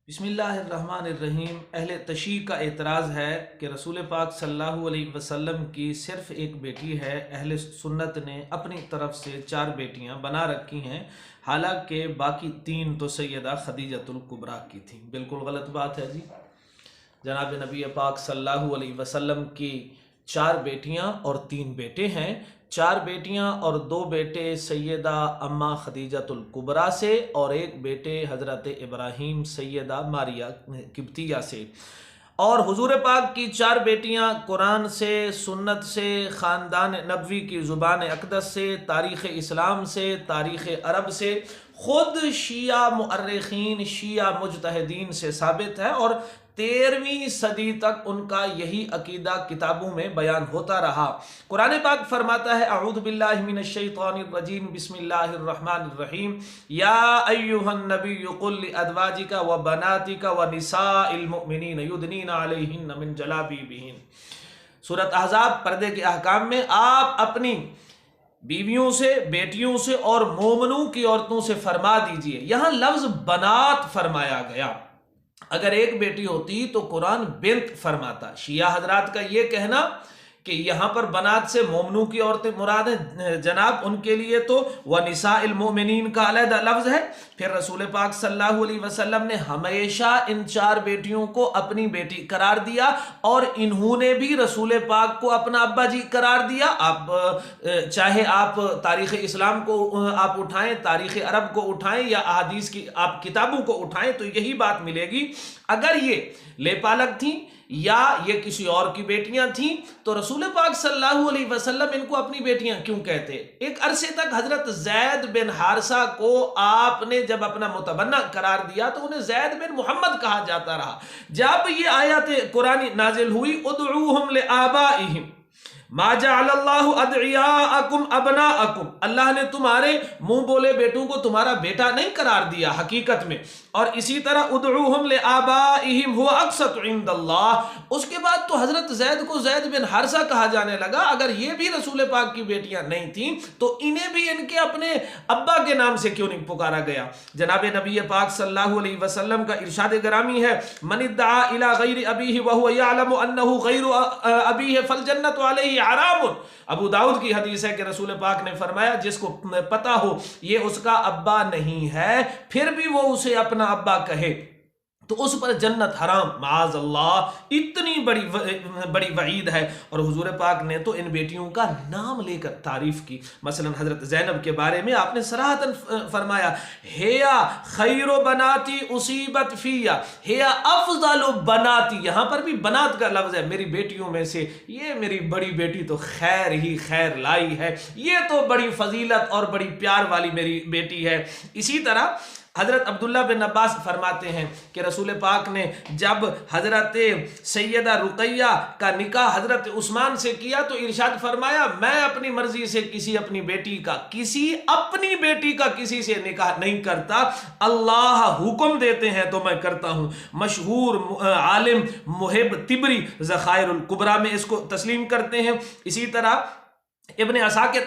بسم اللہ الرحمن الرحیم۔ اہل تشیع کا اعتراض ہے کہ رسول پاک صلی اللہ علیہ وسلم کی صرف ایک بیٹی ہے، اہل سنت نے اپنی طرف سے 4 بیٹیاں بنا رکھی ہیں، حالانکہ باقی 3 تو سیدہ خدیجۃ الکبریٰ کی تھیں۔ بالکل غلط بات ہے جی۔ جناب نبی پاک صلی اللہ علیہ وسلم کی 4 بیٹیاں اور 3 بیٹے ہیں۔ 4 بیٹیاں اور 2 بیٹے سیدہ اماں خدیجۃ الکبریٰ سے اور 1 بیٹے حضرت ابراہیم سیدہ ماریہ قبطیہ سے، اور حضور پاک کی 4 بیٹیاں قرآن سے، سنت سے، خاندان نبوی کی زبان اقدس سے، تاریخ اسلام سے، تاریخ عرب سے، خود شیعہ مؤرخین، شیعہ مجتہدین سے ثابت ہے، اور 13ویں صدی تک ان کا یہی عقیدہ کتابوں میں بیان ہوتا رہا۔ قرآن پاک فرماتا ہے اعوذ باللہ من الشیطان الرجیم بسم اللہ الرحمن الرحیم یا ایہا النبی قل لازواجک و بناتک و نساء المؤمنین یدنین علیہن من جلابیبہن۔ سورۃ احزاب پردے کے احکام میں آپ اپنی بیویوں سے، بیٹیوں سے اور مومنوں کی عورتوں سے فرما دیجئے۔ یہاں لفظ بنات فرمایا گیا، اگر ایک بیٹی ہوتی تو قرآن بنت فرماتا۔ شیعہ حضرات کا یہ کہنا کہ یہاں پر بنات سے مومنوں کی عورتیں مراد ہیں، جناب ان کے لیے تو وَنِسَاءِ الْمُؤْمِنِينَ کا علیحدہ لفظ ہے۔ پھر رسول پاک صلی اللہ علیہ وسلم نے ہمیشہ ان 4 بیٹیوں کو اپنی بیٹی قرار دیا، اور انہوں نے بھی رسول پاک کو اپنا ابا جی قرار دیا۔ آپ چاہے آپ تاریخ اسلام کو آپ اٹھائیں، تاریخ عرب کو اٹھائیں، یا احادیث کی آپ کتابوں کو اٹھائیں، تو یہی بات ملے گی۔ اگر یہ لے پالک تھیں یا یہ کسی اور کی بیٹیاں تھیں تو رسول پاک صلی اللہ علیہ وسلم ان کو اپنی بیٹیاں کیوں کہتے؟ ایک عرصے تک حضرت زید بن حارثہ کو آپ نے جب اپنا متبنہ قرار دیا تو انہیں زید بن محمد کہا جاتا رہا۔ جب یہ آیت قرآن نازل ہوئی ادعوہم لآبائہم ما جعل اللہ ادعیاءکم ابناءکم، اللہ نے تمہارے منہ بولے بیٹوں کو تمہارا بیٹا نہیں قرار دیا حقیقت میں، اور اسی طرح ادعوہم لآبائہم هو اقسط عند اللہ۔ اس کے بعد تو حضرت زید کو زید بن حارثہ کہا جانے لگا۔ اگر یہ بھی رسول پاک کی بیٹیاں نہیں تھیں تو انہیں بھی ان کے اپنے ابا کے نام سے کیوں نہیں پکارا گیا؟ جناب نبی پاک صلی اللہ علیہ وسلم کا ارشاد گرامی ہے من ادعا الی غیر ابیہ وهو یعلم انہ غیر ابیہ فالجنۃ علیہ حرام۔ ابو داؤد کی حدیث ہے کہ رسول پاک نے فرمایا جس کو پتا ہو یہ اس کا ابا نہیں ہے، پھر بھی وہ اسے اپنا ابا کہے تو اس پر جنت حرام، معاذ اللہ۔ اتنی بڑی وعید ہے، اور حضور پاک نے تو ان بیٹیوں کا نام لے کر تعریف کی۔ مثلا حضرت زینب کے بارے میں آپ نے صراحتاً فرمایا ہیا خیر بناتی اصیبت فیا، ہیا افضل بناتی، یہاں پر بھی بنات کا لفظ ہے، میری بیٹیوں میں سے یہ میری بڑی بیٹی تو خیر ہی خیر لائی ہے، یہ تو بڑی فضیلت اور بڑی پیار والی میری بیٹی ہے۔ اسی طرح حضرت عبداللہ بن عباس فرماتے ہیں کہ رسول پاک نے جب حضرت سیدہ رقیہ کا نکاح حضرت عثمان سے کیا تو ارشاد فرمایا میں اپنی مرضی سے کسی اپنی بیٹی کا کسی سے نکاح نہیں کرتا، اللہ حکم دیتے ہیں تو میں کرتا ہوں۔ مشہور عالم محب طبری ذخائر الکبریٰ میں اس کو تسلیم کرتے ہیں۔ اسی طرح ابن عساکر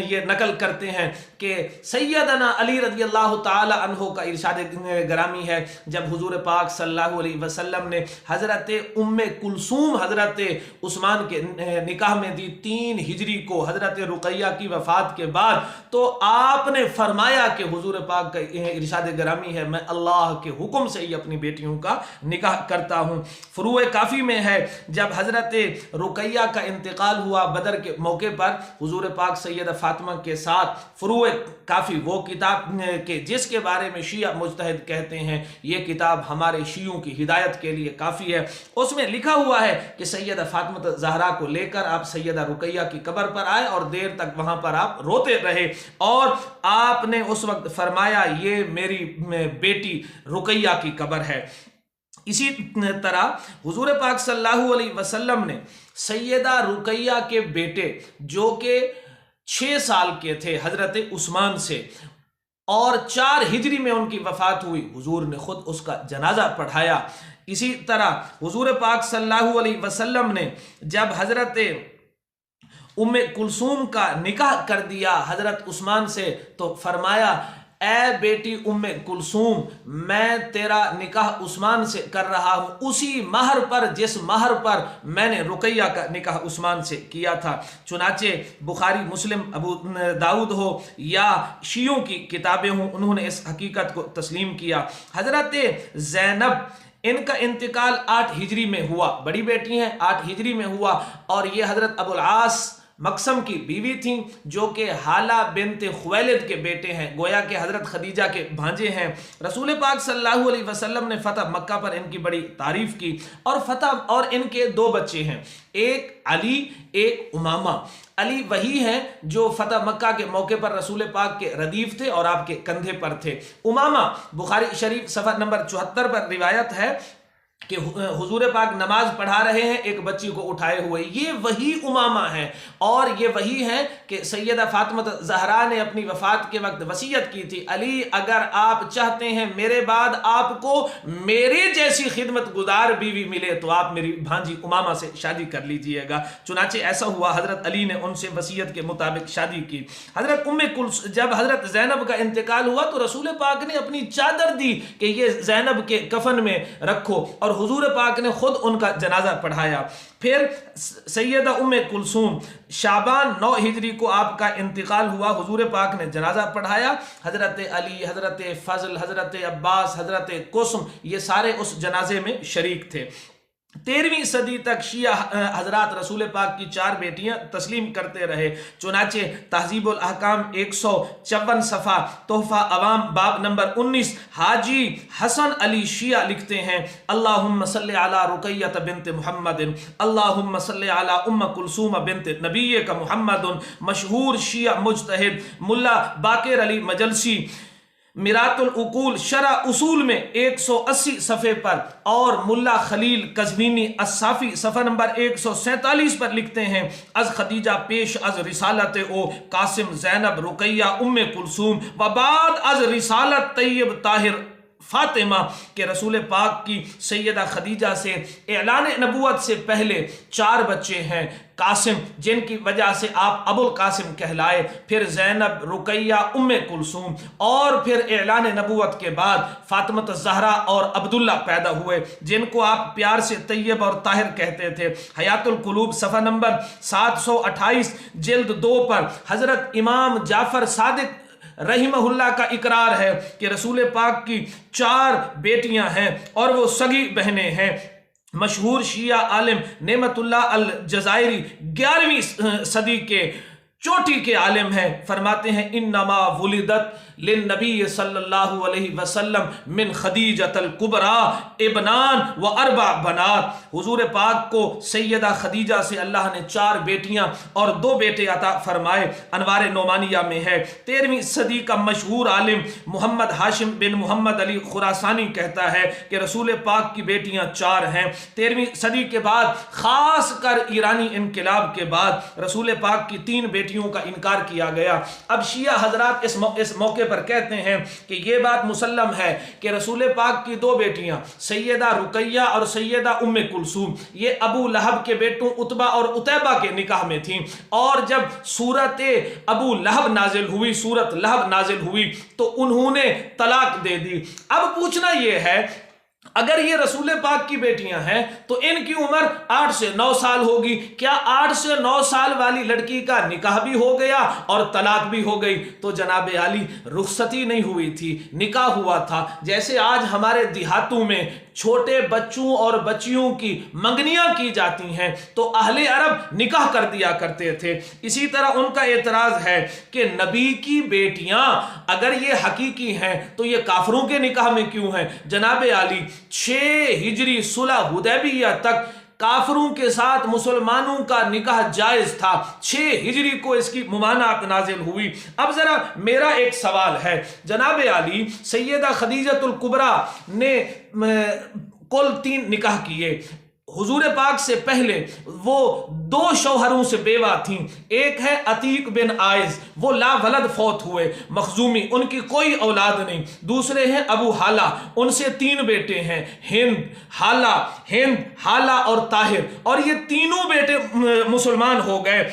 یہ نقل کرتے ہیں کہ سیدنا علی رضی اللہ تعالی عنہ کا ارشاد گرامی ہے جب حضور پاک صلی اللہ علیہ وسلم نے حضرت ام کلثوم حضرت عثمان کے نکاح میں دی 3 ہجری کو حضرت رقیہ کی وفات کے بعد، تو آپ نے فرمایا کہ حضور پاک کا ارشاد گرامی ہے میں اللہ کے حکم سے ہی اپنی بیٹیوں کا نکاح کرتا ہوں۔ فروع کافی میں ہے جب حضرت رقیہ کا انتقال ہوا بدر کے موقع پر، حضور پاک سیدہ فاطمہ کے ساتھ فروع کافی وہ کتاب کہ جس کے بارے میں شیعہ مجتہد کہتے ہیں یہ کتاب ہمارے شیعوں کی ہدایت کے لیے کافی ہے، اس میں لکھا ہوا ہے کہ سیدہ فاطمہ زہرا کو لے کر آپ سیدہ رقیہ کی قبر پر آئے اور دیر تک وہاں پر آپ روتے رہے، اور آپ نے اس وقت فرمایا یہ میری بیٹی رقیہ کی قبر ہے۔ اسی طرح حضور پاک صلی اللہ علیہ وسلم نے سیدہ رقیہ کے بیٹے جو کہ 6 سال کے تھے حضرت عثمان سے، اور 4 ہجری میں ان کی وفات ہوئی، حضور نے خود اس کا جنازہ پڑھایا۔ اسی طرح حضور پاک صلی اللہ علیہ وسلم نے جب حضرت ام کلثوم کا نکاح کر دیا حضرت عثمان سے تو فرمایا اے بیٹی ام کلثوم میں تیرا نکاح عثمان سے کر رہا ہوں اسی مہر پر جس مہر پر میں نے رقیہ کا نکاح عثمان سے کیا تھا۔ چنانچہ بخاری، مسلم، ابو داؤد ہو یا شیعوں کی کتابیں ہوں، انہوں نے اس حقیقت کو تسلیم کیا۔ حضرت زینب ان کا انتقال 8 ہجری میں ہوا، بڑی بیٹی ہیں، 8 ہجری میں ہوا، اور یہ حضرت ابو العاص مقسم کی بیوی تھیں جو کہ حالہ بنت خویلد کے بیٹے ہیں، گویا کہ حضرت خدیجہ کے بھانجے ہیں۔ رسول پاک صلی اللہ علیہ وسلم نے فتح مکہ پر ان کی بڑی تعریف کی، اور ان کے 2 بچے ہیں، ایک علی، ایک امامہ۔ علی وہی ہیں جو فتح مکہ کے موقع پر رسول پاک کے ردیف تھے اور آپ کے کندھے پر تھے۔ امامہ بخاری شریف صفحہ نمبر 74 پر روایت ہے کہ حضور پاک نماز پڑھا رہے ہیں ایک بچی کو اٹھائے ہوئے، یہ وہی امامہ ہیں، اور یہ وہی ہیں کہ سیدہ فاطمہ زہرا نے اپنی وفات کے وقت وصیت کی تھی، علی اگر آپ چاہتے ہیں میرے بعد آپ کو میرے جیسی خدمت گزار بیوی ملے تو آپ میری بھانجی امامہ سے شادی کر لیجئے گا۔ چنانچہ ایسا ہوا، حضرت علی نے ان سے وصیت کے مطابق شادی کی۔ جب حضرت زینب کا انتقال ہوا تو رسول پاک نے اپنی چادر دی کہ یہ زینب کے کفن میں رکھو، اور حضور پاک نے خود ان کا جنازہ پڑھایا۔ پھر سیدہ ام کلثوم شعبان 9 ہجری کو آپ کا انتقال ہوا، حضور پاک نے جنازہ پڑھایا۔ حضرت علی، حضرت فضل، حضرت عباس، حضرت قسم یہ سارے اس جنازے میں شریک تھے۔ 13ویں صدی تک شیعہ حضرات رسول پاک کی 4 بیٹیاں تسلیم کرتے رہے۔ چنانچہ تہذیب الاحکام 154 صفحہ تحفہ عوام باب نمبر 19 حاجی حسن علی شیعہ لکھتے ہیں، اللہم صلی علی رقیہ بنت محمد، اللہم صلی علی ام کلثوم بنت نبی کا محمد۔ مشہور شیعہ مجتہد ملا باقر علی مجلسی میرات العقول شرح اصول میں 180 صفحے پر، اور ملا خلیل قزوینی الصافی صفحہ نمبر 147 پر لکھتے ہیں، از خدیجہ پیش از رسالت او قاسم زینب رقیہ ام کلثوم و بعد از رسالت طیب طاہر فاطمہ، کہ رسول پاک کی سیدہ خدیجہ سے اعلان نبوت سے پہلے 4 بچے ہیں، قاسم جن کی وجہ سے آپ ابو القاسم کہلائے، پھر زینب، رقیہ، ام کلثوم، اور پھر اعلان نبوت کے بعد فاطمہ الزہرا اور عبداللہ پیدا ہوئے جن کو آپ پیار سے طیب اور طاہر کہتے تھے۔ حیات القلوب صفحہ نمبر 728 جلد 2 پر حضرت امام جعفر صادق رحمہ اللہ کا اقرار ہے کہ رسول پاک کی 4 بیٹیاں ہیں اور وہ سگی بہنیں ہیں۔ مشہور شیعہ عالم نعمت اللہ الجزائری 11ویں صدی کے چوٹی کے عالم ہیں، فرماتے ہیں انما ولدت للنبی صلی اللہ علیہ وسلم من خدیجۃ الکبریٰ ابنان و 4 بنات، حضور پاک کو سیدہ خدیجہ سے اللہ نے 4 بیٹیاں اور 2 بیٹے عطا فرمائے۔ انوار نعمانیہ میں ہے۔ 13ویں صدی کا مشہور عالم محمد ہاشم بن محمد علی خراسانی کہتا ہے کہ رسول پاک کی بیٹیاں 4 ہیں۔ 13ویں صدی کے بعد خاص کر ایرانی انقلاب کے بعد رسول پاک کی 3 بیٹیوں کا انکار کیا گیا۔ اب شیعہ حضرات اس موقع پر کہتے ہیں کہ یہ بات مسلم ہے کہ رسول پاک کی 2 بیٹیاں سیدہ رقیہ اور سیدہ ام کلثوم یہ ابو لہب کے بیٹوں عتبہ اور عتیبہ کے نکاح میں تھیں، اور جب سورت ابو لہب نازل ہوئی، سورت لہب نازل ہوئی تو انہوں نے طلاق دے دی۔ اب پوچھنا یہ ہے اگر یہ رسول پاک کی بیٹیاں ہیں تو ان کی عمر 8 سے 9 سال ہوگی، کیا 8 سے 9 سال والی لڑکی کا نکاح بھی ہو گیا اور طلاق بھی ہو گئی؟ تو جناب علی رخصتی نہیں ہوئی تھی، نکاح ہوا تھا۔ جیسے آج ہمارے دیہاتوں میں چھوٹے بچوں اور بچیوں کی منگنیاں کی جاتی ہیں تو اہل عرب نکاح کر دیا کرتے تھے۔ اسی طرح ان کا اعتراض ہے کہ نبی کی بیٹیاں اگر یہ حقیقی ہیں تو یہ کافروں کے نکاح میں کیوں ہیں؟ جناب علی 6 ہجری صلح حدیبیہ تک کافروں کے ساتھ مسلمانوں کا نکاح جائز تھا، 6 ہجری کو اس کی ممانعت نازل ہوئی۔ اب ذرا میرا ایک سوال ہے، جناب علی سیدہ خدیجہ الکبریٰ نے کل 3 نکاح کیے، حضور پاک سے پہلے وہ 2 شوہروں سے بیوہ تھیں، ایک ہے عتیق بن عائز وہ لا ولد فوت ہوئے مخزومی، ان کی کوئی اولاد نہیں، دوسرے ہیں ابو حالہ ان سے 3 بیٹے ہیں، ہند حالہ اور طاہر، اور یہ تینوں بیٹے مسلمان ہو گئے۔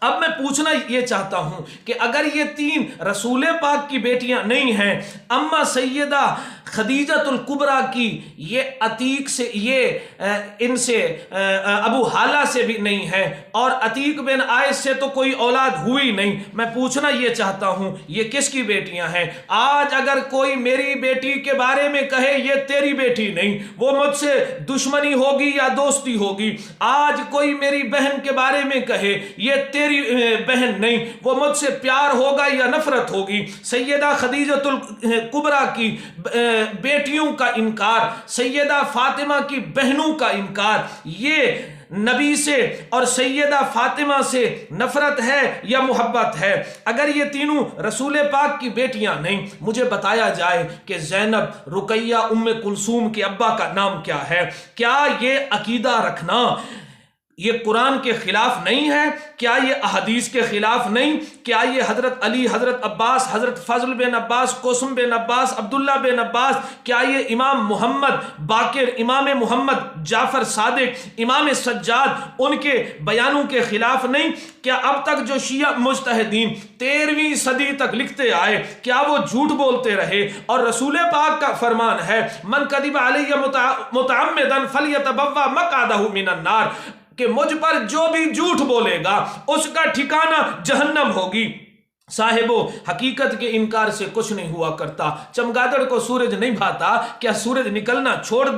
اب میں پوچھنا یہ چاہتا ہوں کہ اگر یہ تین رسول پاک کی بیٹیاں نہیں ہیں، اما سیدہ خدیجۃ الکبریٰ کی یہ عتیق سے، یہ ان سے ابو حالہ سے بھی نہیں ہے، اور عتیق بن عائص سے تو کوئی اولاد ہوئی نہیں، میں پوچھنا یہ چاہتا ہوں یہ کس کی بیٹیاں ہیں؟ آج اگر کوئی میری بیٹی کے بارے میں کہے یہ تیری بیٹی نہیں، وہ مجھ سے دشمنی ہوگی یا دوستی ہوگی۔ آج کوئی میری بہن کے بارے میں کہے یہ تیری بہن نہیں، وہ مجھ سے پیار ہوگا یا نفرت ہوگی۔ سیدہ خدیجۃ الکبریٰ کی بیٹیوں کا انکار، سیدہ فاطمہ کی بہنوں کا انکار، یہ نبی سے اور سیدہ فاطمہ سے نفرت ہے یا محبت ہے؟ اگر یہ تینوں رسول پاک کی بیٹیاں نہیں، مجھے بتایا جائے کہ زینب، رقیہ، ام کلثوم کے ابا کا نام کیا ہے؟ کیا یہ عقیدہ رکھنا یہ قرآن کے خلاف نہیں ہے؟ کیا یہ احادیث کے خلاف نہیں؟ کیا یہ حضرت علی، حضرت عباس، حضرت فضل بن عباس، قاسم بن عباس، عبداللہ بن عباس، کیا یہ امام محمد باقر، امام محمد جعفر صادق، امام سجاد، ان کے بیانوں کے خلاف نہیں؟ کیا اب تک جو شیعہ مجتہدین 13ویں صدی تک لکھتے آئے، کیا وہ جھوٹ بولتے رہے؟ اور رسول پاک کا فرمان ہے من کذب علی متعمدا فلیتبوأ مقعدہ من النار، کہ مجھ پر جو بھی جھوٹ بولے گا اس کا ٹھکانہ جہنم ہوگی۔ صاحبو، حقیقت کے انکار سے کچھ نہیں ہوا کرتا۔ چمگادڑ کو سورج نہیں بھاتا، کیا سورج نکلنا چھوڑ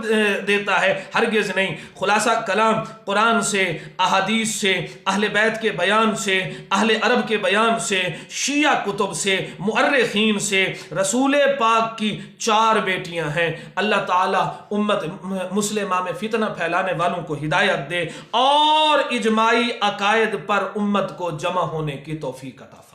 دیتا ہے؟ ہرگز نہیں۔ خلاصہ کلام قرآن سے، احادیث سے، اہل بیت کے بیان سے، اہل عرب کے بیان سے، شیعہ کتب سے، مؤرخین سے، رسول پاک کی 4 بیٹیاں ہیں۔ اللہ تعالیٰ امت مسلمہ میں فتنہ پھیلانے والوں کو ہدایت دے اور اجماعی عقائد پر امت کو جمع ہونے کی توفیق عطا فرمائے۔